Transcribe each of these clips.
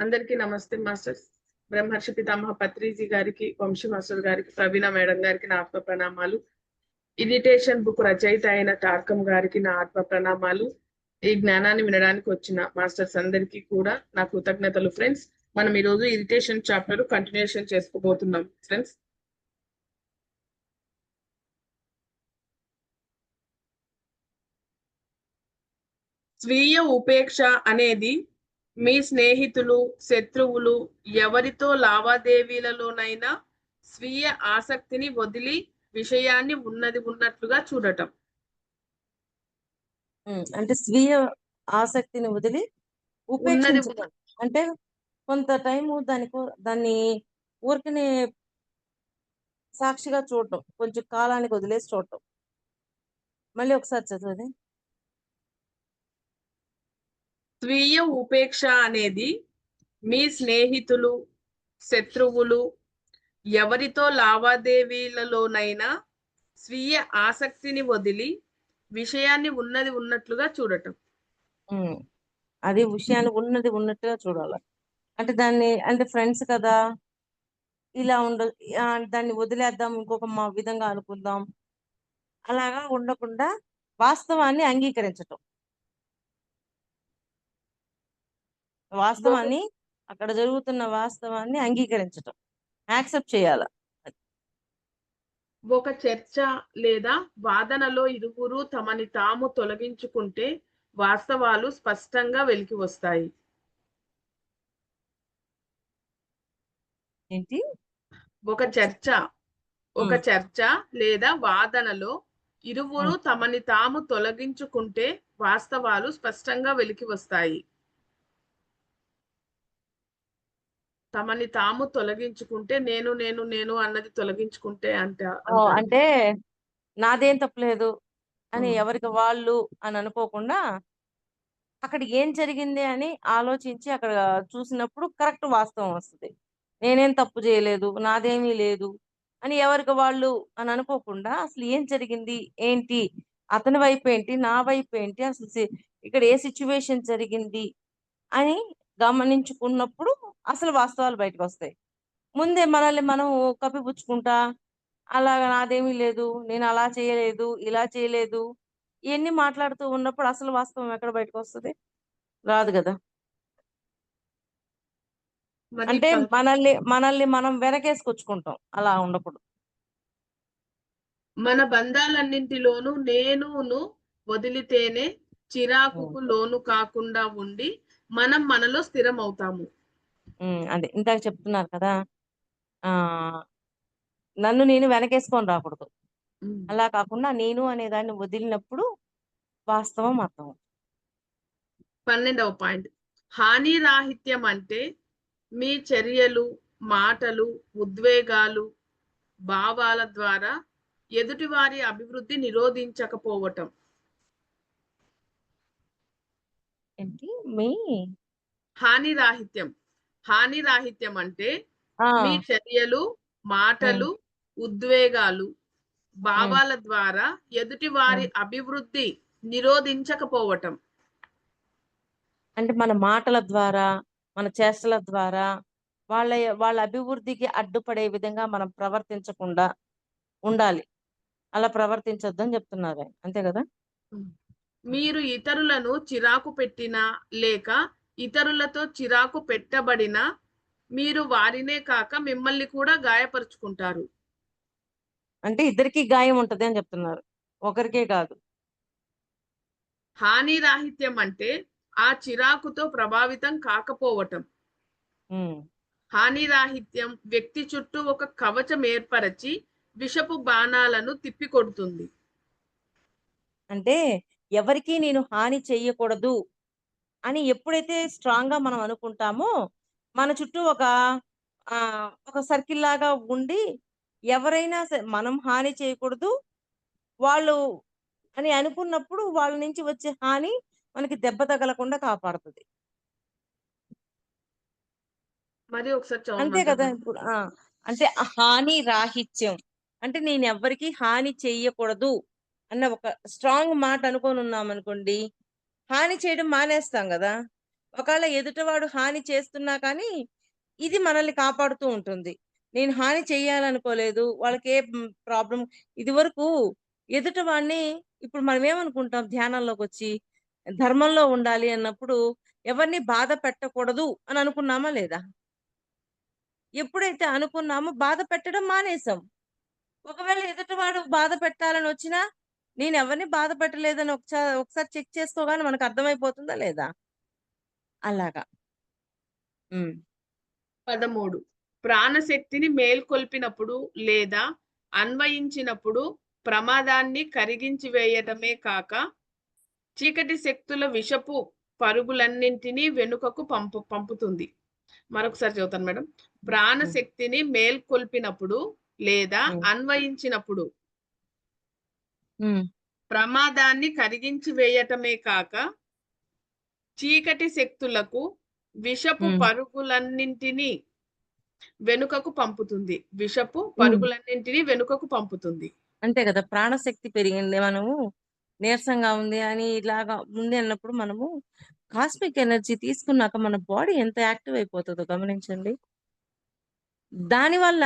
అందరికీ నమస్తే మాస్టర్స్. బ్రహ్మర్షి పితామహ పత్రిజీ గారికి, వంశీ మాస్టర్ గారికి, ప్రవీణ మేడం గారికి నా ఆత్మ ప్రణామాలు. ఇరిటేషన్ బుక్ రచయిత అయిన టార్కం గారికి నా ఆత్మ ప్రణామాలు. ఈ జ్ఞానాన్ని వినడానికి వచ్చిన మాస్టర్స్ అందరికీ కూడా నా కృతజ్ఞతలు ఫ్రెండ్స్. మనం ఈరోజు ఇరిటేషన్ చాప్టర్ కంటిన్యూషన్ చేసుకోబోతున్నాం ఫ్రెండ్స్. స్వీయ ఉపేక్ష అనేది మీ స్నేహితులు, శత్రువులు ఎవరితో లావాదేవీలలోనైనా స్వీయ ఆసక్తిని వదిలి విషయాన్ని ఉన్నది ఉన్నట్లుగా చూడటం. అంటే స్వీయ ఆసక్తిని వదిలి ఉపేక్షించటం అంటే కొంత టైము దాన్ని ఊరికనే సాక్షిగా చూడటం, కొంచెం కాలానికి వదిలేసి చూడటం. మళ్ళీ ఒకసారి చదువుది. స్వీయ ఉపేక్ష అనేది మీ స్నేహితులు, శత్రువులు ఎవరితో లావాదేవీలలోనైనా స్వీయ ఆసక్తిని వదిలి విషయాన్ని ఉన్నది ఉన్నట్లుగా చూడటం. అది విషయాన్ని ఉన్నది ఉన్నట్టుగా చూడాలి. అంటే అంటే ఫ్రెండ్స్ కదా, ఇలా దాన్ని వదిలేద్దాం, ఇంకొక విధంగా అనుకుందాం, అలాగా ఉండకుండా వాస్తవాన్ని అంగీకరించటం. వాస్తవాన్ని, అక్కడ జరుగుతున్న వాస్తవాన్ని అంగీకరించటం, యాక్సెప్ట్ చేయాలి. ఒక చర్చ లేదా వాదనలో ఇరువురు తమని తాము తొలగించుకుంటే వాస్తవాలు స్పష్టంగా వెలికి వస్తాయి. ఏంటి? ఒక చర్చ లేదా వాదనలో ఇరువురు తమని తాము తొలగించుకుంటే వాస్తవాలు స్పష్టంగా వెలికి వస్తాయి. తమని తాము తొలగించుకుంటే నేను నేను నేను అన్నది తొలగించుకుంటే అంటే నాదేం తప్పలేదు అని ఎవరికి వాళ్ళు అని అనుకోకుండా అక్కడ ఏం జరిగింది అని ఆలోచించి అక్కడ చూసినప్పుడు కరెక్ట్ వాస్తవం వస్తుంది. నేనేం తప్పు చేయలేదు, నాదేమీ లేదు అని ఎవరికి వాళ్ళు అని అనుకోకుండా అసలు ఏం జరిగింది ఏంటి, అతని వైపు ఏంటి, నా వైపు ఏంటి, అసలు ఇక్కడ ఏ సిచ్యువేషన్ జరిగింది అని గమనించుకున్నప్పుడు అసలు వాస్తవాలు బయటకు వస్తాయి. ముందే మనల్ని మనం కప్పిపుచ్చుకుంటా, అలాగా నాదేమీ లేదు, నేను అలా చేయలేదు, ఇలా చేయలేదు, ఇవన్నీ మాట్లాడుతూ ఉన్నప్పుడు అసలు వాస్తవం ఎక్కడ బయటకు వస్తుంది? రాదు కదా. అంటే మనల్ని మనం వెనకేసుకొచ్చుకుంటాం. అలా ఉండకూడదు. మన బంధాలన్నింటిలోనూ నేనును వదిలితేనే చిరాకుకు లోను కాకుండా ఉండి మనం మనలో స్థిరం అవుతాము. అదే ఇందాక చెప్తున్నారు కదా, నన్ను నేను వెనకేసుకొని రాకూడదు. అలా కాకుండా నేను అనే దాన్ని వదిలినప్పుడు వాస్తవం అర్థం. 12వ పాయింట్, హాని రాహిత్యం అంటే మీ చర్యలు, మాటలు, ఉద్వేగాలు, భావాల ద్వారా ఎదుటివారి అభివృద్ధి నిరోధించకపోవటం. ఏంటి? మీ హాని రాహిత్యం అంటే మీ చర్యలు, మాటలు, ఉద్వేగాలు, భావాల ద్వారా ఎదుటి వారి అభివృద్ధి నిరోధించకపోవటం. అంటే మన మాటల ద్వారా, మన చేష్టల ద్వారా వాళ్ళ అభివృద్ధికి అడ్డుపడే విధంగా మనం ప్రవర్తించకుండా ఉండాలి. అలా ప్రవర్తించొద్దని చెప్తున్నారు. అంతే కదా. మీరు ఇతరులను చిరాకు పెట్టినా లేక ఇతరులతో చిరాకు పెట్టబడినా మీరు వారినే కాక మిమ్మల్ని కూడా గాయపరుచుకుంటారు. అంటే ఇద్దరికి గాయం ఉంటది అని చెప్తున్నారు, ఒకరికే కాదు. హాని రాహిత్యం అంటే ఆ చిరాకుతో ప్రభావితం కాకపోవటం. హాని రాహిత్యం వ్యక్తి చుట్టూ ఒక కవచం ఏర్పరచి విషపు బాణాలను తిప్పికొడుతుంది. అంటే ఎవరికి నేను హాని చెయ్యకూడదు అని ఎప్పుడైతే స్ట్రాంగ్ గా మనం అనుకుంటామో మన చుట్టూ ఒక సర్కిల్ లాగా ఉండి ఎవరైనా మనం హాని చేయకూడదు వాళ్ళు అని అనుకున్నప్పుడు వాళ్ళ నుంచి వచ్చే హాని మనకి దెబ్బ తగలకుండా కాపాడుతుంది. అంతే కదా. ఇప్పుడు అంటే హాని రాహిత్యం అంటే నేను ఎవరికి హాని చెయ్యకూడదు అన్న ఒక స్ట్రాంగ్ మాట అనుకొని ఉన్నాం అనుకోండి, హాని చేయడం మానేస్తాం కదా. ఒకవేళ ఎదుటివాడు హాని చేస్తున్నా కానీ, ఇది మనల్ని కాపాడుతూ ఉంటుంది. నేను హాని చేయాలనుకోలేదు. వాళ్ళకి ఏ ప్రాబ్లమ్ ఇదివరకు ఎదుటివాడిని ఇప్పుడు మనం ఏమనుకుంటాం ధ్యానంలోకొచ్చి, ధర్మంలో ఉండాలి అన్నప్పుడు ఎవరిని బాధ పెట్టకూడదు అని అనుకున్నామా లేదా? ఎప్పుడైతే అనుకున్నామో బాధ పెట్టడం మానేసాం. ఒకవేళ ఎదుటివాడు బాధ పెట్టాలనొచ్చినా, నేనెవరిని బాధ పెట్టలేదని ఒకసారి చెక్ చేసుకోగానే మనకు అర్థమైపోతుందా లేదా? అలాగా. హ్మ్. 13 ప్రాణశక్తిని మేల్కొల్పినప్పుడు లేదా అన్వయించినప్పుడు ప్రమాదాన్ని కరిగించి వేయటమే కాక చీకటి శక్తుల విషపు పరుగులన్నింటినీ వెనుకకు పంపుతుంది. మరొకసారి చదువుతాను మేడం. హ్మ్. ప్రాణశక్తిని మేల్కొల్పినప్పుడు లేదా హ్మ్. అన్వయించినప్పుడు హ్మ్. ప్రమాదాన్ని కరిగించి వేయటమే కాక చీకటి శక్తులకు విషపు హ్మ్. పరుగులన్నింటినీ వెనుకకు పంపుతుంది. విషపు హ్మ్. పరుగులన్నింటినీ వెనుకకు పంపుతుంది. అంతే గదా! ప్రాణశక్తి పెరిగింది. మనము నీరసంగా ఉంది అని ఇలాగా ఉంది అన్నప్పుడు మనము కాస్మిక్ ఎనర్జీ తీసుకున్నాక మన బాడీ ఎంత యాక్టివ్ అయిపోతదో గమనించండి. దానివల్ల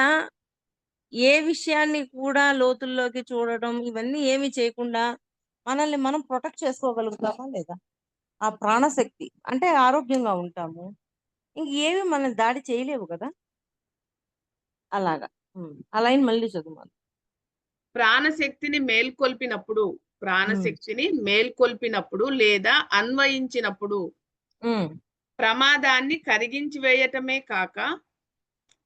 ఏ విషయాన్ని కూడా లోతుల్లోకి చూడడం ఇవన్నీ ఏమి చేయకుండా మనల్ని మనం ప్రొటెక్ట్ చేసుకోగలుగుతామా లేదా? ఆ ప్రాణశక్తి అంటే ఆరోగ్యంగా ఉంటాము. ఇంకేవి మనల్ని దాడి చేయలేవు గదా! అలాగా. హ్మ్. ఆ లైన్ మళ్ళీ చదువు. ప్రాణశక్తిని మేల్కొల్పినప్పుడు హ్మ్. ప్రాణశక్తిని మేల్కొల్పినప్పుడు లేదా అన్వయించినప్పుడు హ్మ్. ప్రమాదాన్ని కరిగించి వేయటమే కాక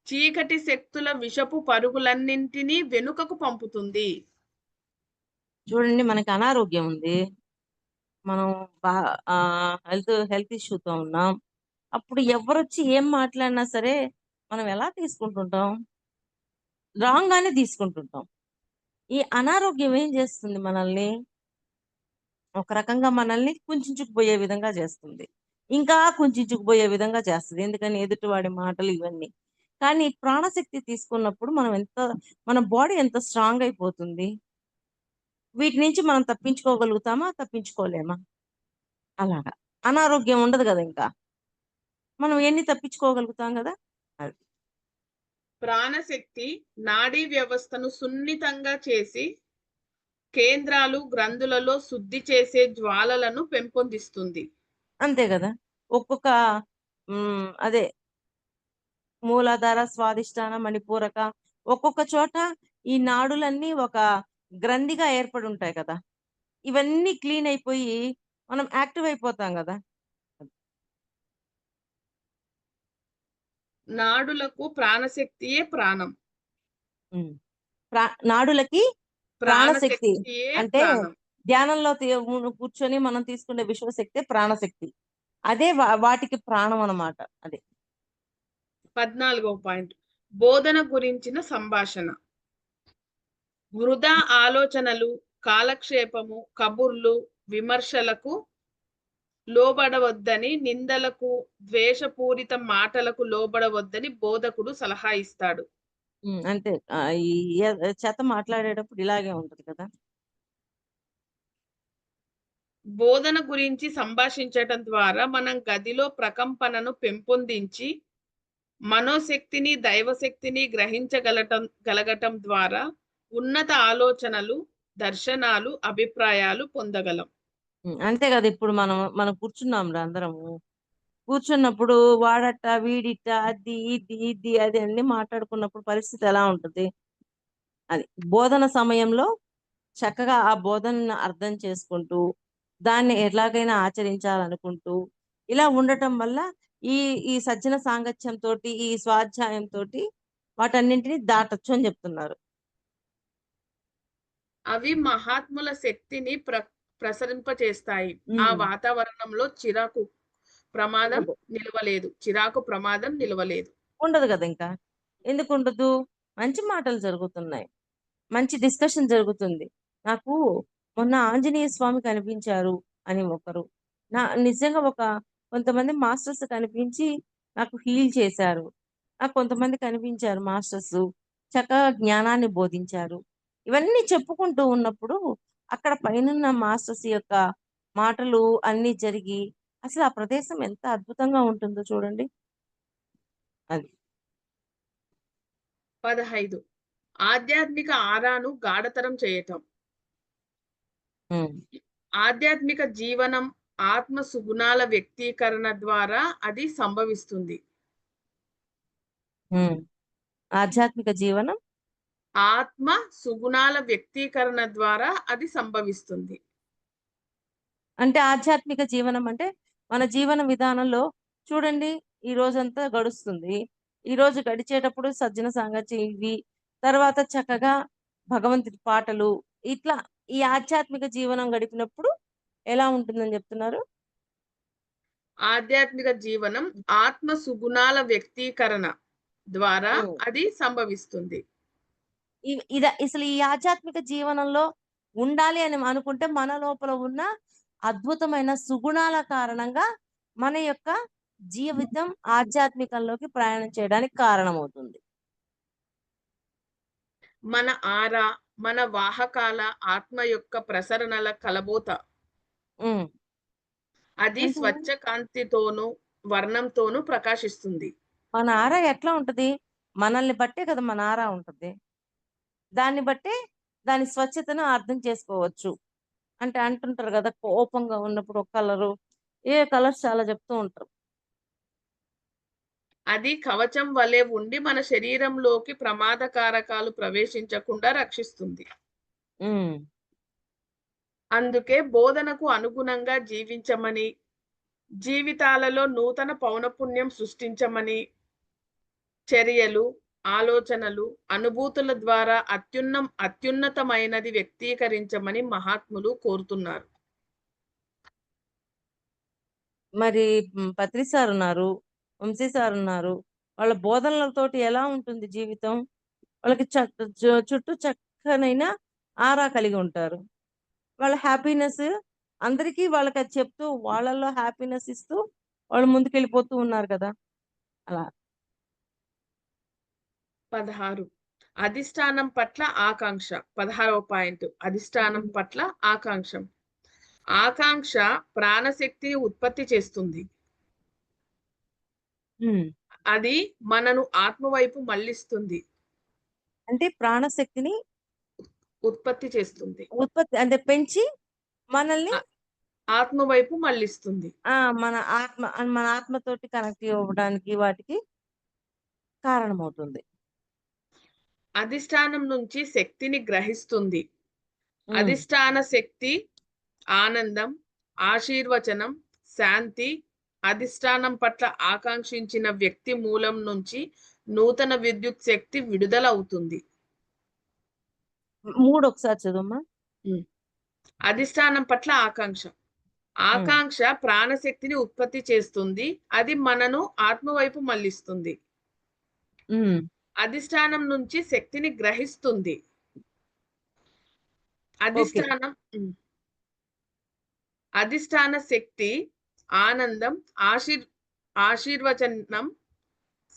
చీకటి శక్తుల విషపు పరుగులన్నింటినీ వెనుకకు పంపుతుంది. చూడండి మనకి అనారోగ్యం ఉంది. మనం బా హెల్త్ ఇష్యూతో ఉన్నాం. అప్పుడు ఎవ్వరొచ్చి ఏం మాట్లాడినా సరే, మనం ఎలా తీసుకుంటుంటాం? రాంగ్‌గానే తీసుకుంటుంటాం. ఈ అనారోగ్యం ఏం చేస్తుంది మనల్ని? ఒక రకంగా మనల్ని కుంచించుకుపోయే విధంగా చేస్తుంది. ఇంకా కుంచించుకుపోయే విధంగా చేస్తది. ఎందుకని ఎదుటివాడి మాటలు ఇవన్నీ. కానీ ప్రాణశక్తి తీసుకున్నప్పుడు మన బాడీ ఎంత స్ట్రాంగ్ అయిపోతుంది. వీటి నుంచి మనం తప్పించుకోగలుగుతామా? తప్పించుకోలేమా? అలాగా. అనారోగ్యం ఉండదు గదా! ఇంకా. మనం ఎన్ని తప్పించుకోగలుగుతాం గదా! అది. ప్రాణశక్తి నాడీ వ్యవస్థను సున్నితంగా చేసి కేంద్రాలు, గ్రంథులలో శుద్ధి చేసే జ్వాలలను పెంపొందిస్తుంది. అంతే గదా! ఒక్కొక్క అదే మూలాధార, స్వాదిష్టాన, మణిపూరక ఒక్కొక్క చోట ఈ నాడులన్నీ ఒక గ్రంథిగా ఏర్పడుంటాయి కదా! ఇవన్నీ క్లీన్ అయిపోయి మనం యాక్టివ్ అయిపోతాం గదా! నాడులకు ప్రాణశక్తియే ప్రాణం. హ్మ్. నాడులకి ప్రాణశక్తి. ప్రాణశక్తియే అంటే ప్రాణం. ధ్యానంలో కూర్చొని మనం తీసుకునే విశ్వశక్తే ప్రాణశక్తి. అదే వాటికి ప్రాణం అన్నమాట. అది. 14వ పాయింట్. బోధన గురించిన సంభాషణ. వృధా ఆలోచనలు, కాలక్షేపము, కబుర్లు, విమర్శలకు లోబడవద్దని, నిందలకు, ద్వేషపూరిత మాటలకు లోబడవద్దని బోధకుడు సలహా ఇస్తాడు. అంతే. ఈ చేత మాట్లాడేటప్పుడు ఇలాగే ఉంటది కదా! బోధన గురించి సంభాషించటం ద్వారా మనం గదిలో ప్రకంపనను పెంపొందించి మనోశక్తిని, దైవశక్తిని గలగటం ద్వారా ఉన్నత ఆలోచనలు, దర్శనాలు, అభిప్రాయాలు పొందగలం. అంతే గదా! ఇప్పుడు మనం కూర్చున్నాంరా అందరము. కూర్చున్నప్పుడు వాడట, వీడిట, అది, ఇది అది అన్నీ మాట్లాడుకున్నప్పుడు పరిస్థితి ఎలా ఉంటది? అది. బోధన సమయంలో చక్కగా ఆ బోధనను అర్థం చేసుకుంటూ, దాన్ని ఎలాగైనా ఆచరించాలనుకుంటూ, ఇలా ఉండటం వల్ల ఈ ఈ సజ్జన సాంగత్యంతోటి, ఈ స్వాధ్యాయంతోటి వాటన్నింటిని దాటొచ్చు అని జెప్తున్నారు. అవి మహాత్ముల శక్తిని ప్రసరింపచేస్తాయి. ఆ హ్మ్. వాతావరణంలో ప్రమాదం ఉండదు. చిరాకు ప్రమాదం నిలవలేదు. ఉండదు గదా! ఇంకా. ఎందుకుండదు? మంచి మాటలు జరుగుతున్నాయి. మంచి డిస్కషన్ జరుగుతుంది. నాకు మొన్న ఆంజనేయ స్వామి కనిపించారు అని ఒకరు. నిజంగా కొంతమంది మాస్టర్స్ కనిపించి నాకు హీల్ చేశారు. నాకు కొంతమంది కనిపించారు మాస్టర్సు. చక్కగా జ్ఞానాన్ని బోధించారు. ఇవన్నీ చెప్పుకుంటూ ఉన్నప్పుడు అక్కడ పైనున్న మాస్టర్స్ యొక్క మాటలు అన్నీ జరిగి అసలు ఆ ప్రదేశం ఎంత అద్భుతంగా ఉంటుందో చూడండి. అది. 15 ఆధ్యాత్మిక ఆరాను గాఢతరం చేయటం. హ్మ్. ఆధ్యాత్మిక జీవనం ఆత్మ సుగుణాల వ్యక్తీకరణ ద్వారా అది సంభవిస్తుంది. హ్మ్. ఆధ్యాత్మిక జీవనం ఆత్మ సుగుణాల వ్యక్తీకరణ ద్వారా అది సంభవిస్తుంది. అంటే ఆధ్యాత్మిక జీవనం అంటే మన జీవన విధానంలో చూడండి, ఈ రోజంతా గడుస్తుంది. ఈ రోజు గడిచేటప్పుడు సజ్జన సాంగత్యం ఇవి, తర్వాత చక్కగా భగవంతుడి పాటలు, ఇట్లా ఈ ఆధ్యాత్మిక జీవనం గడిపినప్పుడు ఎలా ఉంటుందని చెప్తున్నారు? ఆధ్యాత్మిక జీవనం ఆత్మ సుగుణాల వ్యక్తీకరణ ద్వారా హ్మ్. అది సంభవిస్తుంది. అసలు ఈ ఆధ్యాత్మిక జీవనంలో ఉండాలి అని అనుకుంటే మన లోపల ఉన్న అద్భుతమైన సుగుణాల కారణంగా మన యొక్క జీవితం ఆధ్యాత్మికంలోకి ప్రయాణం చేయడానికి కారణమవుతుంది. మన ఆరా, మన వాహకాల ఆత్మ యొక్క ప్రసరణల కలబోత. హ్మ్. అది అంటే స్వచ్ఛ కాంతితోనూ, వర్ణంతోనూ ప్రకాశిస్తుంది. మన ఆరా ఎట్లా ఉంటది? మనల్ని బట్టే కదా మన ఆరా ఉంటది. దాన్ని బట్టే దాని స్వచ్ఛతను అర్థం చేసుకోవచ్చు. అంటే అంటుంటారు గదా! కోపంగా ఉన్నప్పుడు ఒక కలరు, కలర్స్ చాలా చెప్తూ ఉంటారు. అది కవచం వలె ఉండి మన శరీరంలోకి ప్రమాదకారకాలు ప్రవేశించకుండా రక్షిస్తుంది. హ్మ్. అందుకే బోధనకు అనుగుణంగా జీవించమని, జీవితాలలో నూతన పౌనఃపున్యం సృష్టించమని, చర్యలు, ఆలోచనలు, అనుభూతుల ద్వారా అత్యున్నతమైనది వ్యక్తీకరించమని మహాత్ములు కోరుతున్నారు. మరి పత్రి సారున్నారు, వంశీ సారున్నారు. వాళ్ళ బోధనలతోటి ఎలా ఉంటుంది జీవితం? వాళ్ళకి చుట్టూ చక్కనైన ఆరా కలిగి ఉంటారు. వాళ్ళ హ్యాపీనెస్ అందరికీ వాళ్ళకది చెప్తూ, వాళ్ళలో హ్యాపీనెస్ ఇస్తూ వాళ్ళు ముందుకెళ్ళిపోతూ ఉన్నారు కదా! అలా. 16 అధిష్టానం పట్ల ఆకాంక్ష. 16వ పాయింట్ అధిష్టానం పట్ల ఆకాంక్ష. ఆకాంక్ష ప్రాణశక్తిని ఉత్పత్తి చేస్తుంది. హ్మ్. అది మనను ఆత్మ వైపు మళ్లిస్తుంది. అంటే ప్రాణశక్తిని ఉత్పత్తి చేస్తుంది. ఉత్పత్తి అంటే పెంచి మనల్ని ఆ ఆత్మ వైపు మళ్లిస్తుంది. ఆ! మన ఆత్మతోటి కనెక్ట్ అవ్వడానికి వాటికి కారణమవుతుంది. అధిష్టానం నుంచి శక్తిని గ్రహిస్తుంది. హ్మ్. అధిష్టాన శక్తి ఆనందం, ఆశీర్వచనం, శాంతి అధిష్టానం పట్ల ఆకాంక్షించిన వ్యక్తి మూలం నుంచి నూతన విద్యుత్ శక్తి విడుదలవుతుంది. 3 ఒకసారి చదువమ్మా. హ్మ్. అధిష్టానం పట్ల ఆకాంక్ష. హ్మ్. ఆకాంక్ష ప్రాణశక్తిని ఉత్పత్తి చేస్తుంది. అది మనను ఆత్మ వైపు మళ్లిస్తుంది. హ్మ్. అధిష్టానం నుంచి శక్తిని గ్రహిస్తుంది. ఓకే. అధిష్టానం హ్మ్. అధిష్టాన శక్తి ఆనందం, ఆశీర్వచనం,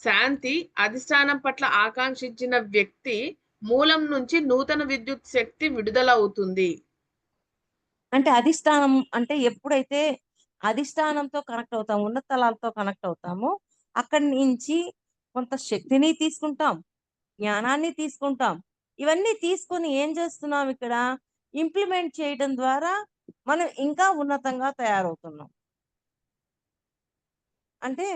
శాంతి అధిష్టానం పట్ల ఆకాంక్షించిన వ్యక్తి మూలం నుంచి నూతన విద్యుత్ శక్తి విడుదలవుతుంది. అంటే అధిష్టానం అంటే ఎప్పుడైతే అధిష్టానంతో కనెక్ట్ అవుతామో, ఉన్నత తలాలతో కనెక్ట్ అవుతామో, అక్కడి నుంచి కొంత శక్తిని తీసుకుంటాం, జ్ఞానాన్ని తీసుకుంటాం. ఇవన్నీ తీసుకొని ఏం చేస్తున్నాం ఇక్కడ? ఇంప్లిమెంట్ చేయడం ద్వారా మనం ఇంకా ఉన్నతంగా తయారవుతున్నాం. అంటే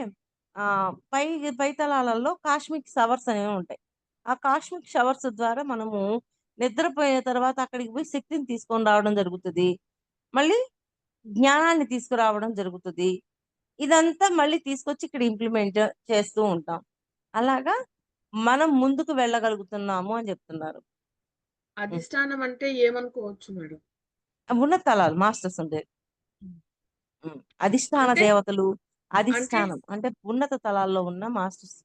పై తలాలలో కాస్మిక్ షవర్స్ అనేవి ఉంటాయి. ఆ కాస్మిక్ షవర్స్ ద్వారా మనము నిద్రపోయిన తర్వాత అక్కడికి పోయి శక్తిని తీసుకొని రావడం జరుగుతది. మళ్ళీ జ్ఞానాన్ని తీసుకురావడం జరుగుతది. ఇదంతా మళ్ళీ తీసుకొచ్చి ఇక్కడ ఇంప్లిమెంట్ చేస్తూ ఉంటాం. అలాగా మనం ముందుకు వెళ్ళగలుగుతున్నాము అని చెప్తున్నారు. హ్మ్. అధిష్టానం అంటే ఏమనుకోవచ్చు మేడం? ఉన్నత తలాలు మాస్టర్స్ ఉండేది. హ్మ్. హ్మ్. అధిష్టాన అంటే దేవతలు, అంటే అధిష్టానం అంటే ఉన్నత తలాల్లో ఉన్న మాస్టర్స్.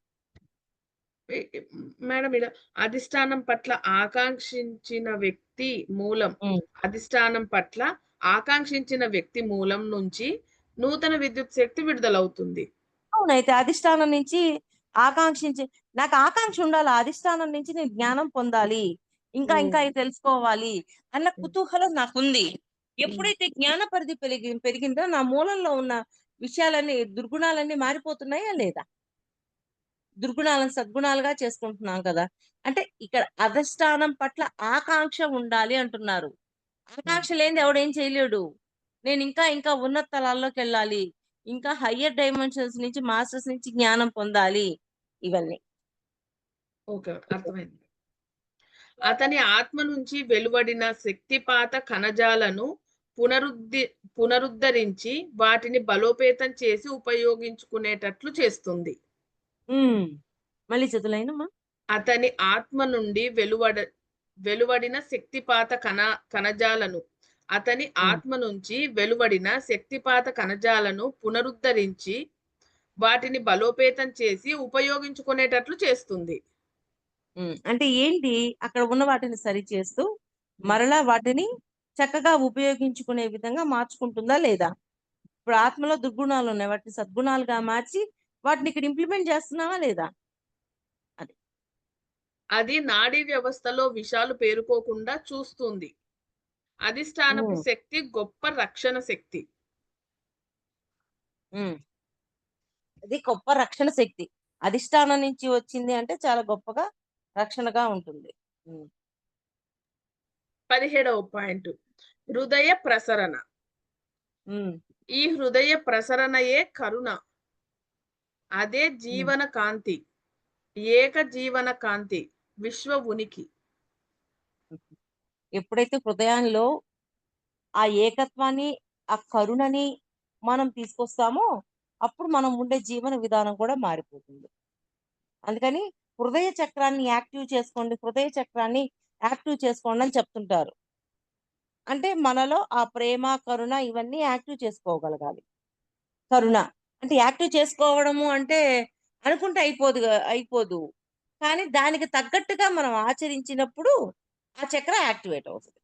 ఎ ఎ మేడం ఇలా అధిష్టానం పట్ల ఆకాంక్షించిన వ్యక్తి మూలం. హ్మ్. అధిష్టానం పట్ల ఆకాంక్షించిన వ్యక్తి మూలం నుంచి నూతన విద్యుత్ శక్తి విడుదలవుతుంది. అవునయితే అధిష్టానం నుంచి ఆకాంక్షించి నాకు ఆకాంక్ష ఉండాలి. ఆ అధిష్టానం నుంచి నేను జ్ఞానం పొందాలి. ఇంకా హ్మ్. ఇంకా ఇది తెలుసుకోవాలి అన్న హ్మ్. కుతూహలం నాకుంది. హ్మ్. ఎప్పుడైతే జ్ఞాన పరిధి పెరిగిందో నా మూలంలో ఉన్న విషయాలన్నీ దుర్గుణాలన్నీ మారిపోతున్నాయా లేదా? దుర్గుణాలను సద్గుణాలుగా చేసుకుంటున్నాం కదా! అంటే ఇక్కడ అధష్టానం పట్ల ఆకాంక్ష ఉండాలి అంటున్నారు. ఆకాంక్ష లేనిది ఎవడేం చేయలేడు. ఇంకా ఉన్నత తలాల్లోకెళ్ళాలి. ఇంకా హయ్యర్ డైమెన్షన్స్ నుంచి మాస్టర్స్ నుంచి జ్ఞానం పొందాలి. ఇవన్నీ. ఓకే. అర్థమైంది. అతని ఆత్మ నుంచి వెలువడిన శక్తిపాత కణజాలను పునరుద్ధరించి వాటిని బలోపేతం చేసి ఉపయోగించుకునేటట్లు చేస్తుంది. మళ్ళీ చదువులైనమ్మా. అతని ఆత్మ నుండి వెలువడిన శక్తిపాత కణజాలను అతని ఆత్మ నుంచి వెలువడిన శక్తిపాత కణజాలను పునరుద్ధరించి వాటిని బలోపేతం చేసి ఉపయోగించుకునేటట్లు చేస్తుంది. అంటే ఏంటి? అక్కడ ఉన్న వాటిని సరిచేస్తూ మరలా వాటిని చక్కగా ఉపయోగించుకునే విధంగా మార్చుకుంటుందా లేదా? ఇప్పుడు ఆత్మలో దుర్గుణాలు ఉన్నాయి. వాటిని సద్గుణాలుగా మార్చి వాటిని ఇక్కడ ఇంప్లిమెంట్ చేస్తున్నావా లేదా? అది నాడీ వ్యవస్థలో విషాలు పేరుకోకుండా చూస్తుంది. అధిష్టానపు శక్తి గొప్ప రక్షణ శక్తి. అది గొప్ప రక్షణ శక్తి. అధిష్టానం నుంచి వచ్చింది అంటే చాలా గొప్పగా రక్షణగా ఉంటుంది. 17వ పాయింట్ హృదయ ప్రసరణ. ఈ హృదయ ప్రసరణయే కరుణ. అదే జీవన కాంతి, ఏక జీవన కాంతి, విశ్వ ఉనికి. ఎప్పుడైతే హృదయంలో ఆ ఏకత్వాన్ని, ఆ కరుణని మనం తీసుకొస్తామో అప్పుడు మనం ఉండే జీవన విధానం కూడా మారిపోతుంది. అందుకని హృదయ చక్రాన్ని యాక్టివ్ చేసుకోండి, హృదయ చక్రాన్ని యాక్టివ్ చేసుకోండి అని చెప్తుంటారు. అంటే మనలో ఆ ప్రేమ, కరుణ ఇవన్నీ యాక్టివ్ చేసుకోగలగాలి. కరుణ అంటే యాక్టివ్ చేసుకోవడము అంటే అనుకుంటే అయిపోదు. కానీ దానికి తగ్గట్టుగా మనం ఆచరించినప్పుడు ఆ చక్ర యాక్టివేట్ అవుతుంది.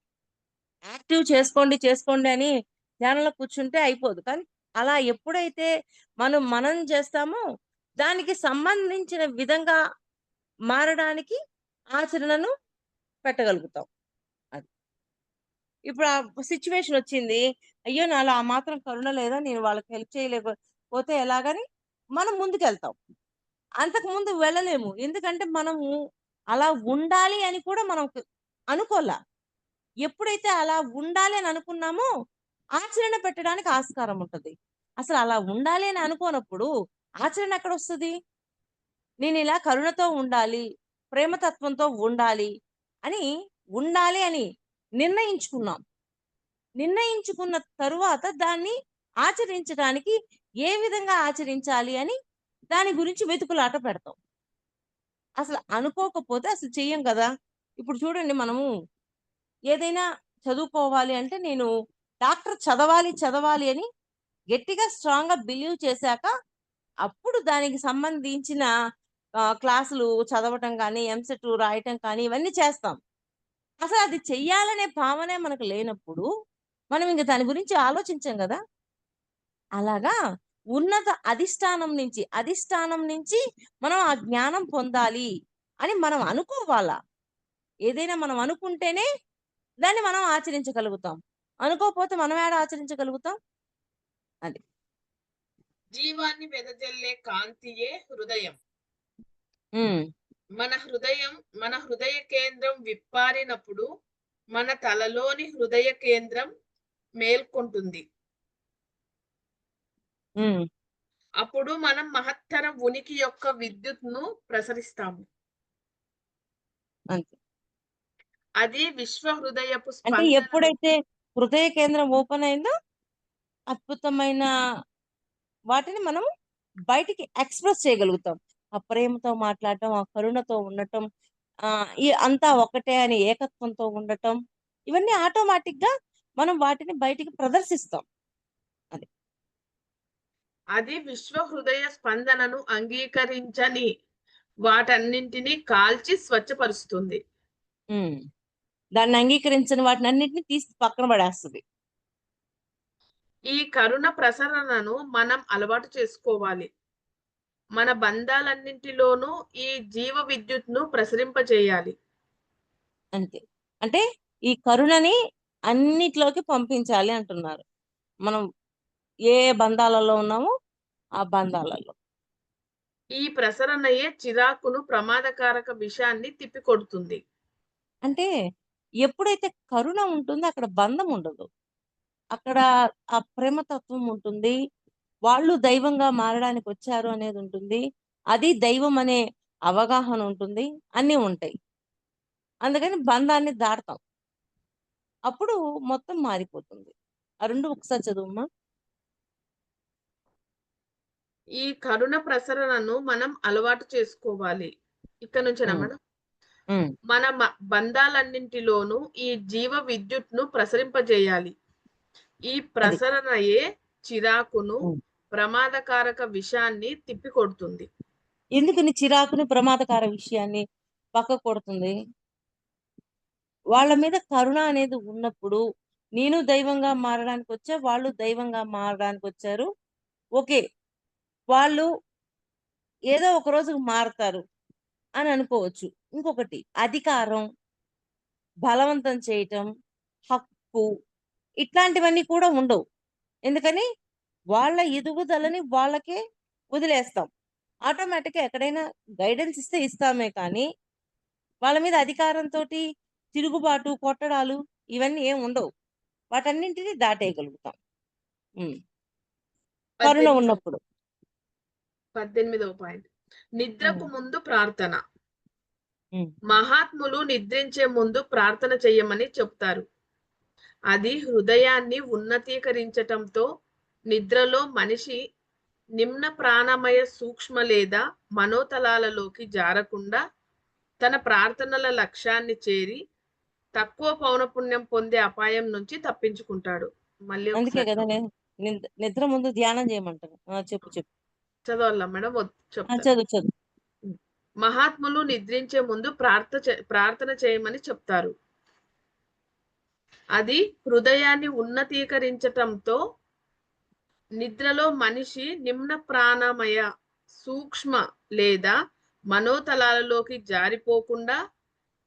యాక్టివ్ చేసుకోండి అని ధ్యానంలో కూర్చుంటే అయిపోదు. కానీ అలా ఎప్పుడైతే మనం చేస్తామో దానికి సంబంధించిన విధంగా మారడానికి ఆచరణను పెట్టగలుగుతాం. అది. ఇప్పుడు ఆ సిట్యుయేషన్ వచ్చింది. అయ్యో! నాలో ఆ మాత్రం కరుణ లేదా? నేను వాళ్ళకి హెల్ప్ చేయలేకపోతే ఎలాగని మనం ముందుకెళ్తాం. అంతకుముందు వెళ్ళలేము. ఎందుకంటే మనము అలా ఉండాలి అని కూడా మనం అనుకోలా. ఎప్పుడైతే అలా ఉండాలి అని అనుకున్నామో ఆచరణ పెట్టడానికి ఆస్కారం ఉంటది. అసలు అలా ఉండాలి అని అనుకోనప్పుడు ఆచరణ ఎక్కడొస్తది? నేనిలా కరుణతో ఉండాలి, ప్రేమతత్వంతో ఉండాలి అని నిర్ణయించుకున్నాం. నిర్ణయించుకున్న తరువాత దాన్ని ఆచరించడానికి ఏ విధంగా ఆచరించాలి అని దాని గురించి వెతుకులాట పెడతాం. అసలు అనుకోకపోతే అసలు చెయ్యం కదా! ఇప్పుడు చూడండి మనము ఏదైనా చదువుకోవాలి అంటే నేను డాక్టర్ చదవాలి అని గట్టిగా స్ట్రాంగ్‌గా బిలీవ్ చేశాక అప్పుడు దానికి సంబంధించిన క్లాసులు చదవటం గానీ, ఎంసెట్ రాయటం కానీ ఇవన్నీ చేస్తాం. అసలు అది చెయ్యాలనే భావనే మనకు లేనప్పుడు మనం ఇంక దాని గురించి ఆలోచించం గదా! అలాగా ఉన్నత అధిష్టానం నుంచి మనం ఆ జ్ఞానం పొందాలి అని మనం అనుకోవాలా. ఏదైనా మనం అనుకుంటేనే దాన్ని మనం ఆచరించగలుగుతాం. అనుకోకపోతే మనం ఏడ ఆచరించగలుగుతాం? అది. జీవాన్ని వెదజల్లే కాంతియే హృదయం. మన హృదయ కేంద్రం విప్పారినప్పుడు మన తలలోని హృదయ కేంద్రం మేల్కొంటుంది. అప్పుడు మనం మహత్తర ఉనికి యొక్క విద్యుత్ను ప్రసరిస్తాము. అంతే. అది విశ్వ హృదయపు అంటే స్పందన. ఎప్పుడైతే హృదయ కేంద్రం ఓపెన్ అయిందో అద్భుతమైన వాటిని మనం బయటికి ఎక్స్‌ప్రెస్ చేయగలుగుతాం. ఆ ప్రేమతో మాట్లాడటం, ఆ కరుణతో ఉండటం, అంతా ఒకటే అని ఏకత్వంతో ఉండటం, ఇవన్నీ ఆటోమేటిక్‌గా మనం వాటిని బయటికి ప్రదర్శిస్తాం. అది. అది విశ్వ హృదయ స్పందనను అంగీకరించని వాటన్నింటినీ కాల్చి స్వచ్ఛపరుస్తుంది. దాన్ని అంగీకరించని వాటినన్నిటిని తీసి పక్కన పడేస్తది. ఈ కరుణ ప్రసరణను మనం అలవాటు చేసుకోవాలి. మన బంధాలన్నింటిలోనూ ఈ జీవ విద్యుత్‌ను ప్రసరింపజేయాలి. అంతే. అంటే ఈ కరుణని అన్నిట్లోకి పంపించాలి అంటున్నారు. మనం ఏ బంధాలలో ఉన్నామో ఆ బంధాలలో. ఈ ప్రసరణయే చిరాకును, ప్రమాదకారక విషయాన్ని తిప్పికొడుతుంది. అంటే ఎప్పుడైతే కరుణ ఉంటుందో అక్కడ బంధం ఉండదు. అక్కడ ఆ ప్రేమతత్వం ఉంటుంది. వాళ్ళు దైవంగా మారడానికి వచ్చారు అనేది ఉంటుంది. అది దైవం అనే అవగాహన ఉంటుంది. అన్నీ ఉంటాయి. అందుకని బంధాన్ని దాటతాం. అప్పుడు మొత్తం మారిపోతుంది. ఆ 2 ఒకసారి చదువమ్మా. ఈ కరుణ ప్రసరణను మనం అలవాటు చేసుకోవాలి. ఇక్కడ నుంచేనా హ్మ్. మేడం? హ్మ్. మన బంధాలన్నింటిలోనూ ఈ జీవ విద్యుత్‌ను ప్రసరింపజేయాలి. ఈ అది. ప్రసరణయే చిరాకును, హ్మ్. ప్రమాదకారక విషాన్ని తిప్పికొడుతుంది. ఎందుకని చిరాకుని, ప్రమాదకార విషయాన్ని పక్కకు కొడుతుంది? వాళ్ళ మీద కరుణ అనేది ఉన్నప్పుడు, నేను దైవంగా మారడానికొచ్చా, వాళ్ళు దైవంగా మారడానికొచ్చారు. ఓకే. వాళ్ళు ఏదో ఒక రోజు మారతారు అని అనుకోవచ్చు. ఇంకొకటి అధికారం, బలవంతం చేయటం, హక్కు ఇట్లాంటివన్నీ కూడా ఉండవు. ఎందుకని? వాళ్ళ ఎదుగుదలని వాళ్ళకే వదిలేస్తాం. ఆటోమేటిక్‌గా ఎక్కడైనా గైడెన్స్ ఇస్తే ఇస్తామే కానీ, వాళ్ళ మీద అధికారంతోటి తిరుగుబాటు, కొట్టడాలు ఇవన్నీ ఏమి ఉండవు. వాటన్నింటిని దాటేయగలుగుతాం. హ్మ్. కరుణ 18వ ఉన్నప్పుడు. 18వ పాయింట్. హ్మ్. నిద్రకు ముందు ప్రార్థన. హ్మ్. మహాత్ములు నిద్రించే ముందు ప్రార్థన చెయ్యమని చెప్తారు. అది హృదయాన్ని ఉన్నతీకరించటంతో నిద్రలో మనిషి నిమ్న ప్రాణమయ సూక్ష్మ లేదా మనోతలాలలోకి జారకుండా తన ప్రార్థనల లక్ష్యాన్ని చేరి తక్కువ పౌనపుణ్యం పొందే అపాయం నుంచి తప్పించుకుంటాడు. మళ్ళీ అందుకే ఒకసారి గదా! నిద్ర ముందు ధ్యానం చేయమంటారు. ఆ! చెప్పు చెప్పు. చదవాలా మేడం? ఆ! చెప్తాను. చదువు చదువు. మహాత్ములు నిద్రించే ముందు ప్రార్థన చేయమని చెప్తారు. అది హృదయాన్ని ఉన్నతీకరించటంతో నిద్రలో మనిషి నిమ్న ప్రాణమయ సూక్ష్మ లేదా మనోతలాలలోకి జారిపోకుండా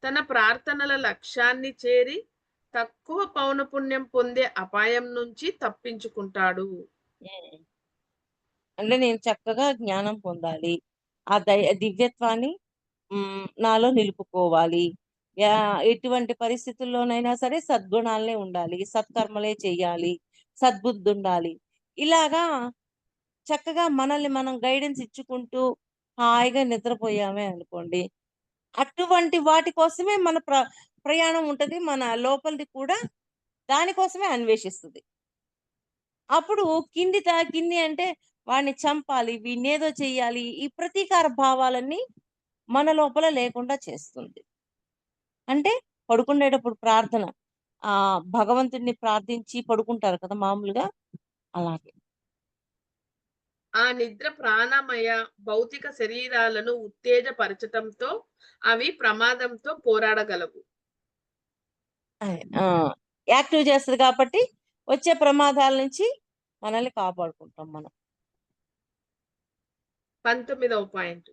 తన ప్రార్థనల లక్ష్యాన్ని చేరి తక్కువ పౌనపుణ్యం పొందే అపాయం నుంచి తప్పించుకుంటాడు. హ్మ్. అంటే నేను చక్కగా జ్ఞానం పొందాలి. ఆ దివ్యత్వాన్ని నాలో నిలుపుకోవాలి. ఎటువంటి పరిస్థితుల్లోనైనా సరే సద్గుణాలనే ఉండాలి. సత్కర్మలే చెయ్యాలి. సద్బుద్ధుండాలి. ఇలాగా చక్కగా మనల్ని మనం గైడెన్స్ ఇచ్చుకుంటూ హాయిగా నిద్రపోయామే అనుకోండి. అటువంటి వాటి కోసమే మన ప్రయాణం ఉంటది. మన లోపలిది కూడా దానికోసమే అన్వేషిస్తది. అప్పుడు కింది అంటే వాడిని చంపాలి, వీడినేదో చెయ్యాలి. ఈ ప్రతీకార భావాలన్నీ మన లోపల లేకుండా చేస్తుంది. అంటే పడుకునేటప్పుడు ప్రార్థన. భగవంతుడిని ప్రార్థించి పడుకుంటారు కదా! మామూలుగా అలాగే. ఆ నిద్ర ప్రాణమయ భౌతిక శరీరాలను ఉత్తేజపరచటంతో అవి ప్రమాదంతో పోరాడగలవు. అదే. ఆ! యాక్టివ్ చేస్తది కాబట్టి వచ్చే ప్రమాదాల నుంచి మనల్ని కాపాడుకుంటాం మనం. 19వ పాయింట్.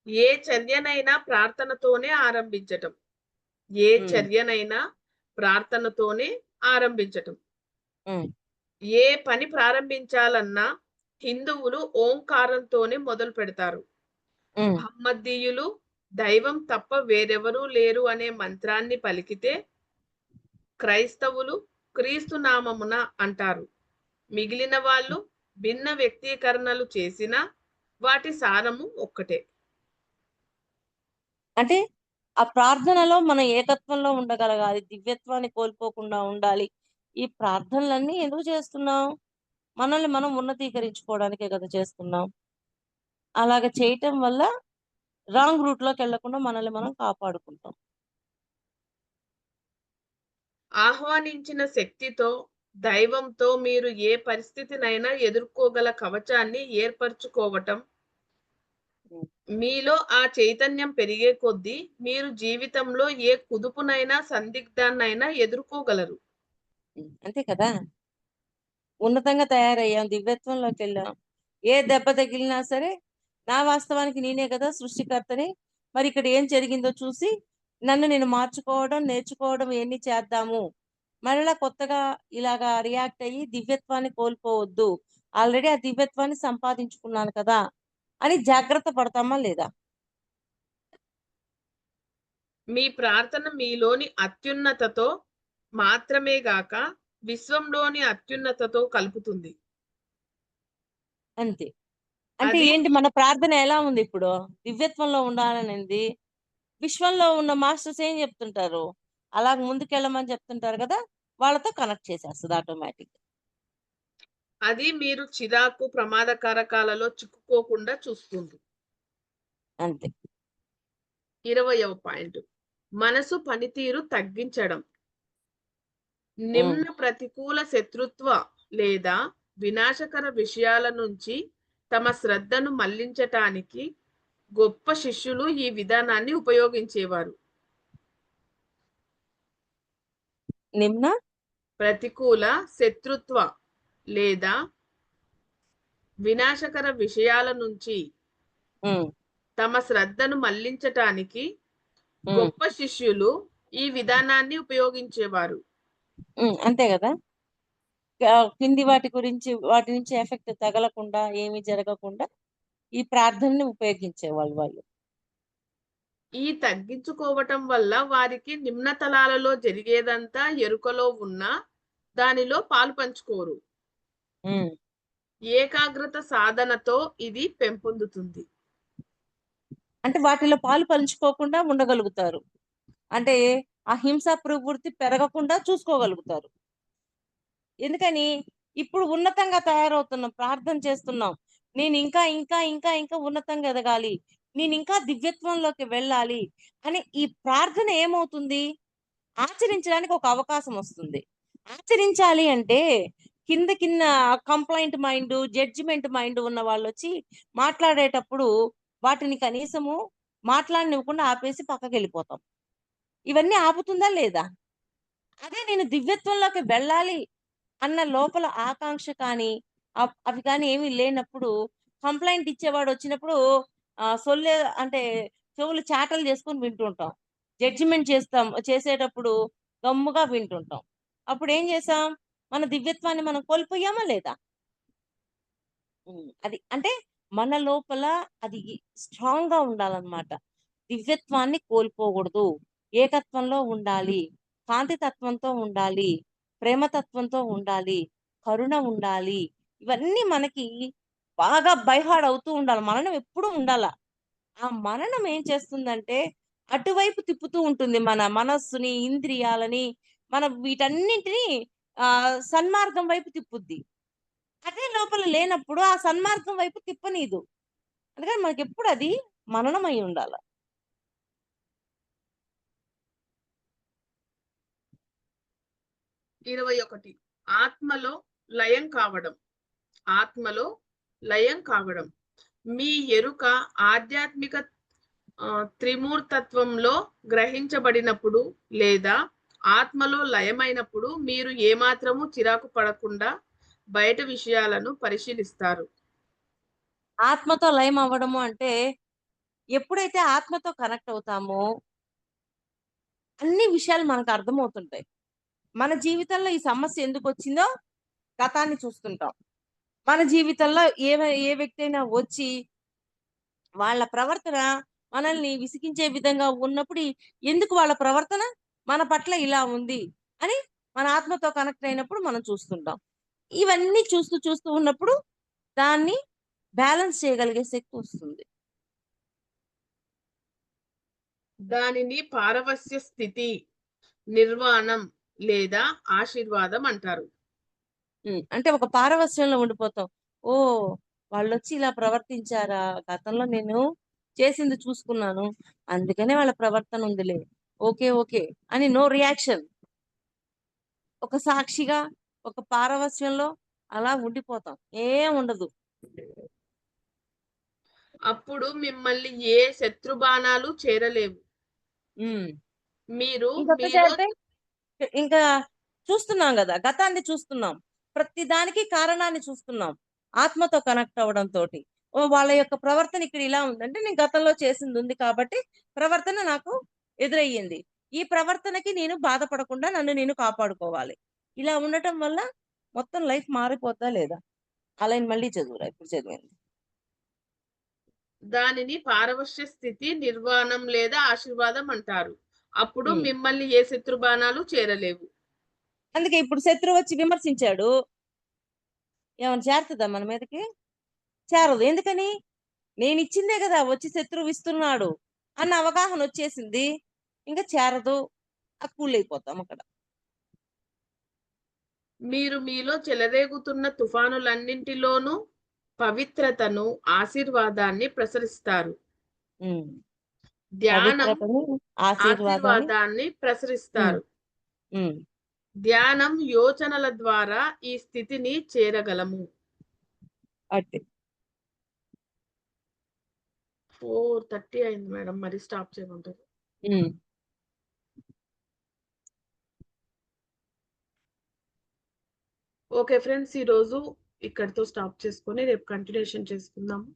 ఏ చర్యనైనా ప్రార్థనతోనే ఆరంభించటం. ఏ హ్మ్. చర్యనైనా ప్రార్థనతోనే ఆరంభించటం. హ్మ్. ఏ పని ప్రారంభించాలన్నా హిందువులు ఓంకారంతోనే మొదలుపెడతారు. హ్మ్. మహమ్మదీయులు దైవం తప్ప వేరెవరూ లేరు అనే మంత్రాన్ని పలికితే, క్రైస్తవులు క్రీస్తు నామమున అంటారు. మిగిలిన వాళ్ళు భిన్న వ్యక్తీకరణలు చేసినా వాటి సారము ఒక్కటే. అంటే ఆ ప్రార్థనలో మనం ఏకత్వంలో ఉండగలగాలి. దివ్యత్వాన్ని కోల్పోకుండా ఉండాలి. ఈ ప్రార్థనలన్నీ ఎందుకు చేస్తున్నాం? మనల్ని మనం ఉన్నతీకరించుకోవడానికే కదా చేస్తున్నాం. అలాగ చేయటం వల్ల రాంగ్ రూట్‌లోకెళ్ళకుండా మనల్ని మనం కాపాడుకుంటాం. ఆహ్వానించిన శక్తితో, దైవంతో మీరు ఏ పరిస్థితినైనా ఎదుర్కోగల కవచాన్ని ఏర్పరచుకోవటం, హ్మ్. మీలో ఆ చైతన్యం పెరిగే కొద్దీ మీరు జీవితంలో ఏ కుదుపునైనా, సందిగ్ధాన్నైనా ఎదుర్కోగలరు. అంతే కదా! ఉన్నతంగా తయారయ్యాం. దివ్యత్వంలోకెళ్ళాం. ఏ దెబ్బ తగిలినా సరే, నా వాస్తవానికి నేనే కదా సృష్టికర్తని. మరిక్కడ ఏం జరిగిందో చూసి, నన్ను నేను మార్చుకోవడం, నేర్చుకోవడం ఇయన్నీ చేద్దాము మరలా కొత్తగా ఇలాగా రియాక్ట్ అయ్యి దివ్యత్వాన్ని కోల్పోవద్దు. ఆల్రెడీ ఆ దివ్యత్వాన్ని సంపాదించుకున్నాను కదా అని జాగ్రత్త పడతామా లేదా? మీ ప్రార్థన మీలోని అత్యున్నతతో మాత్రమే గాక విశ్వంలోని అత్యున్నతతో కలుపుతుంది. అంతే. అంటే అది ఏంటి మన ప్రార్థన ఎలా ఉంది ఇప్పుడు? దివ్యత్వంలో ఉండాలనింది. విశ్వంలో ఉన్న మాస్టర్స్ ఏం చెప్తుంటారు? అలాగ ముందుకెళ్ళమని చెప్తుంటారు కదా! వాళ్ళతో కనెక్ట్ చేసేస్తది ఆటోమేటిక్‌గా. అది మీరు చిరాకు, ప్రమాదకారకాలలో చిక్కుకోకుండా చూస్తుంది. అంతే. 20వ పాయింట్. మనసు పనితీరు తగ్గించడం. హ్మ్. నిమ్న ప్రతికూల శత్రుత్వ లేదా వినాశకర విషయాల నుంచి తమ శ్రద్ధను మళ్లించటానికి గొప్ప శిష్యులు ఈ విధానాన్ని ఉపయోగించేవారు. నిమ్న ప్రతికూల శత్రుత్వ లేదా వినాశకర విషయాల నుంచి హ్మ్. తమ శ్రద్ధను మళ్లించటానికి హ్మ్. గొప్ప శిష్యులు ఈ విధానాన్ని ఉపయోగించేవారు. హ్మ్. అంతే గదా! కింది వాటి నుంచి ఎఫెక్ట్ తగలకుండా, ఏమి జరగకుండా ఈ ప్రార్థనని ఉపయోగించేవాళ్ళు వాళ్ళు. ఈ తగ్గించుకోవటం వల్ల వారికి నిమ్నతలాలలో జరిగేదంతా ఎరుకలో ఉన్నా దానిలో పాలుపంచుకోరు. హ్మ్. ఏకాగ్రత సాధనతో ఇది పెంపొందుతుంది. అంటే వాటిలో పాలు పంచుకోకుండా ఉండగలుగుతారు. అంటే ఆ హింసా ప్రవృత్తి పెరగకుండా చూసుకోగలుగుతారు. ఎందుకని? ఇప్పుడు ఉన్నతంగా తయారవుతున్నాం. ప్రార్థన చేస్తున్నాం. నేను ఇంకా ఉన్నతంగా ఎదగాలి. నేనింకా దివ్యత్వంలోకి వెళ్ళాలి అని ఈ ప్రార్థన ఏమవుతుంది? ఆచరించడానికి ఒక అవకాశం వస్తుంది. ఆచరించాలి అంటే కింద కంప్లెయింట్ మైండు, జడ్జిమెంట్ మైండ్ ఉన్న వాళ్ళొచ్చి మాట్లాడేటప్పుడు వాటిని కనీసము మాట్లాడనివ్వకుండా ఆపేసి పక్కకెళ్ళిపోతాం. ఇవన్నీ ఆపుతుందా లేదా? అదే నేను దివ్యత్వంలోకి వెళ్ళాలి అన్న లోపల ఆకాంక్ష కానీ, అవి కానీ ఏమీ లేనప్పుడు కంప్లెయింట్ ఇచ్చేవాడొచ్చినప్పుడు సొల్లే అంటే చెవులు చాటలు చేసుకొని వింటుంటాం. చేసేటప్పుడు గమ్ముగా వింటుంటాం. అప్పుడేం చేసాం? మన దివ్యత్వాన్ని మనం కోల్పోయామా లేదా? అది. అంటే మన లోపల అది స్ట్రాంగ్‌గా ఉండాలన్నమాట. దివ్యత్వాన్ని కోల్పోకూడదు. ఏకత్వంలో ఉండాలి. కాంతి తత్వంతో ఉండాలి. ప్రేమతత్వంతో ఉండాలి. కరుణ ఉండాలి. ఇవన్నీ మనకి బాగా బై హార్ట్ అవుతూ ఉండాలి. మననం ఎప్పుడూ ఉండాల. ఆ మననం ఏం చేస్తుందంటే, అటువైపు తిప్పుతూ ఉంటుంది మన మనస్సుని, ఇంద్రియాలని, మన వీటన్నింటిని సన్మార్గం వైపు తిప్పుద్ది. అదే లోపల లేనప్పుడు ఆ సన్మార్గం వైపు తిప్పనీదు. అందుకని మనకెప్పుడు అది మననమై ఉండాల. 21. ఆత్మలో లయం కావడం. ఆత్మలో లయం కావడం. మీ ఎరుక ఆధ్యాత్మిక త్రిమూర్తత్వంలో గ్రహించబడినప్పుడు లేదా ఆత్మలో లయమైనప్పుడు మీరు ఏమాత్రము చిరాకు పడకుండా బయట విషయాలను పరిశీలిస్తారు. ఆత్మతో లయం అవ్వడము అంటే, ఎప్పుడైతే ఆత్మతో కనెక్ట్ అవుతామో, అన్ని విషయాలు మనకు అర్థమవుతుంటాయి. మన జీవితంలో ఈ సమస్య ఎందుకొచ్చిందో గతాన్ని చూస్తుంటాం. మన జీవితంలో ఏ వ్యక్తి అయినా వచ్చి వాళ్ళ ప్రవర్తన మనల్ని విసిగించే విధంగా ఉన్నప్పుడు ఎందుకు వాళ్ళ ప్రవర్తన మన పట్ల ఇలా ఉంది అని మన ఆత్మతో కనెక్ట్ అయినప్పుడు మనం చూస్తుంటాం. ఇవన్నీ చూస్తూ ఉన్నప్పుడు దాన్ని బ్యాలెన్స్ చేయగలిగే శక్తి వస్తుంది. దానిని పారవస్య స్థితి, నిర్వాణం లేదా ఆశీర్వాదం అంటారు. అంటే ఒక పారవస్యంలో ఉండిపోతాం. ఓహ్! వాళ్ళొచ్చి ఇలా ప్రవర్తించారా? గతంలో నేను చేసింది చూసుకున్నాను. అందుకనే వాళ్ళ ప్రవర్తన ఉందిలే. ఓకే. ఓకే. అని నో రియాక్షన్. ఒక సాక్షిగా, ఒక పారవస్యంలో అలా ఉండిపోతాం. ఏం ఉండదు. అప్పుడు మిమ్మల్ని ఏ శత్రుబాణాలు చేరలేవు. హ్మ్. మీరు మీలో ఇంకొకసారి ఇంకా చూస్తున్నాం గదా! గతాన్ని చూస్తున్నాం. ప్రతి దానికి కారణాన్ని చూస్తున్నాం. ఆత్మతో కనెక్ట్ అవ్వడంతోటి. ఓహ్! వాళ్ళ యొక్క ప్రవర్తన ఇక్కడ ఇలా ఉందంటే నేను గతంలో చేసిందుంది కాబట్టి ప్రవర్తన నాకు ఎదురయ్యింది. ఈ ప్రవర్తనకి నేను బాధపడకుండా నన్ను నేను కాపాడుకోవాలి. ఇలా ఉండటం వల్ల మొత్తం లైఫ్ మారిపోద్దా లేదా? ఆ లైన్ మళ్ళీ చదువురా ఇప్పుడు చదివింది. దానిని పారవశ్య స్థితి, నిర్వాణం లేదా ఆశీర్వాదం అంటారు. అప్పుడు హ్మ్. మిమ్మల్ని ఏ శత్రుబాణాలు చేరలేవు. అందుకే ఇప్పుడు శత్రువు వచ్చి విమర్శించాడు. ఏమన్నా చేరతదా మన మీదకి? చేరదు. ఎందుకని? నేనిచ్చిందే గదా! వచ్చి శత్రువు ఇస్తున్నాడు అన్న అవగాహనొచ్చేసింది. ఇంక చేరదు. కూలయిపోతాం అక్కడ. మీరు మీలో చెలరేగుతున్న తుఫానులన్నింటిలోనూ పవిత్రతను, ఆశీర్వాదాన్ని ప్రసరిస్తారు. హ్మ్. ధ్యానం పవిత్రతని, ఆశీర్వాదాన్ని ఆశీర్వాదాన్ని హ్మ్. ప్రసరిస్తారు. హ్మ్. ధ్యానం యోచనల ద్వారా ఈ స్థితిని చేరగలము. అట్టి. 4:30 అయింది మేడం. మరి స్టాప్ చేయమంటారా? హ్మ్. Okay friends. ఈరోజు ఇక్కడితో స్టాప్ చేసుకొని రేపు కంటిన్యూషన్ చేసుకుందాము.